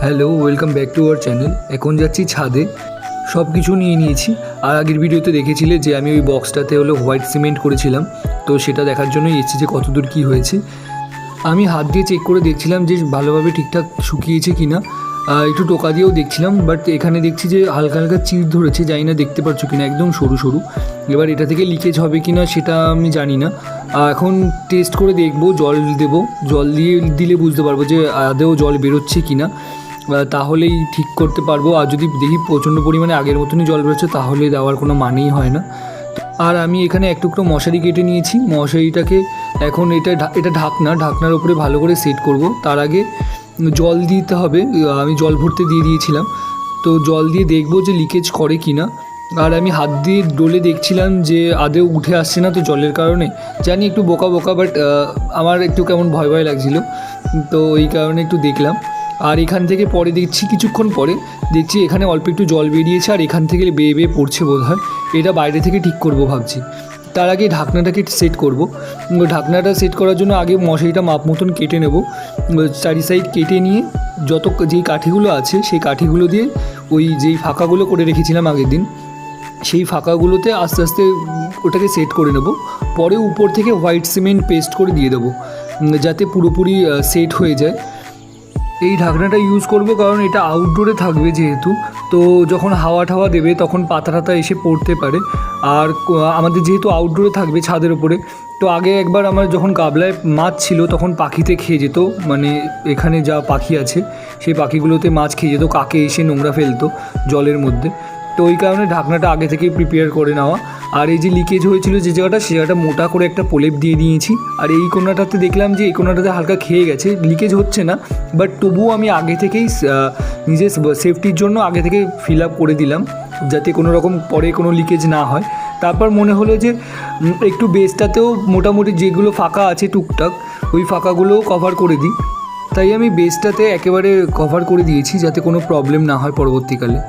Hello, welcome back to our channel. এখন যাচ্ছি ছাদে, সব কিছু নিয়ে নিয়েছি। আর আগের ভিডিওতে দেখেছিলে যে আমি ওই বক্সটাতে হোয়াইট সিমেন্ট করেছিলাম, তো সেটা দেখার জন্যই এসেছি যে কতদূর কী হয়েছে। আমি হাত দিয়ে চেক করে দেখছিলাম যে ভালোভাবে ঠিকঠাক শুকিয়েছে কি না। একটু টোকা দিয়েও দেখছিলাম, বাট এখানে দেখছি যে হালকা হালকা চিড় ধরেছে, জানি না দেখতে পাচ্ছ কি না, একদম সরু সরু। এবার এটা থেকে লিকেজ হবে কি না সেটা আমি জানি না। এখন টেস্ট করে দেখবো, জল দেবো, জল দিলে বুঝতে পারবো যে আদৌ জল বেরোচ্ছে কি না, তাহলেই ঠিক করতে পারবো। আর যদি দেখি প্রচণ্ড পরিমাণে আগের মতনই জল বেরোচ্ছে তাহলে দেওয়ার কোনো মানেই হয় না। আর আমি এখানে এক টুকরো মশারি কেটে নিয়েছি। মশারিটাকে এখন এটা ঢাকনার উপরে ভালো করে সেট করব। তার আগে জল দিতে হবে, আমি জল ভরতে দিয়ে দিয়েছিলাম, তো জল দিয়ে দেখবো যে লিকেজ করে কি না। আর আমি হাত দিয়ে ডলে দেখছিলাম যে আদৌ উঠে আসছে না, তো জলের কারণে জানি একটু বোকা, বাট আমার একটু কেমন ভয় লাগছিলো, তো এই কারণে একটু দেখলাম। আর এখান থেকে পরে দেখছি, কিছুক্ষণ পরে দেখছি এখানে অল্প একটু জল বেরিয়েছে আর এখান থেকে বেয়ে বেয়ে পড়ছে বোধহয়। এটা বাইরে থেকে ঠিক করব ভাবছি। তার আগে ঢাকনাটাকে সেট করব। ঢাকনাটা সেট করার জন্য আগে মশারিটা মাপ মতন কেটে নেব। চারি সাইড কেটে নিয়ে যেই কাঠিগুলো আছে সেই কাঠিগুলো দিয়ে ওই যেই ফাঁকাগুলো করে রেখেছিলাম আগের দিন, সেই ফাঁকাগুলোতে আস্তে আস্তে ওটাকে সেট করে নেব। পরে উপর থেকে হোয়াইট সিমেন্ট পেস্ট করে দিয়ে দেবো, যাতে পুরোপুরি সেট হয়ে যায়। এই ঢাকনাটা ইউজ করব কারণ এটা আউটডোরে থাকবে যেহেতু, তো যখন হাওয়া টাওয়া দেবে তখন পাতা টাতা এসে পড়তে পারে। আর আমাদের যেহেতু আউটডোরে থাকবে ছাদের ওপরে, তো আগে একবার আমার যখন গাবলায় মাছ ছিল তখন পাখিতে খেয়ে যেত, মানে এখানে যা পাখি আছে সেই পাখিগুলোতে মাছ খেয়ে যেত, কাকে এসে নোংরা ফেলতো জলের মধ্যে। তো ওই কারণে ঢাকনাটা আগে থেকেই প্রিপেয়ার করে নেওয়া। আর এই যে লিকেজ হয়েছিল যে জায়গাটা, সে জায়গাটা মোটা করে একটা প্রলেপ দিয়ে দিয়েছি। আর এই কোণাটাতে দেখলাম যে এই কোণাটাতে হালকা খেয়ে গেছে, লিকেজ হচ্ছে না, বাট তবুও আমি আগে থেকেই নিজের সেফটির জন্য আগে থেকে ফিল আপ করে দিলাম, যাতে কোনো রকম পরে কোনো লিকেজ না হয়। তারপর মনে হলো যে একটু বেসটাতেও মোটামুটি যেগুলো ফাঁকা আছে টুকটাক, ওই ফাঁকাগুলোও কভার করে দিই। তাই আমি বেসটাতে একেবারে কভার করে দিয়েছি যাতে কোনো প্রবলেম না হয় পরবর্তীকালে।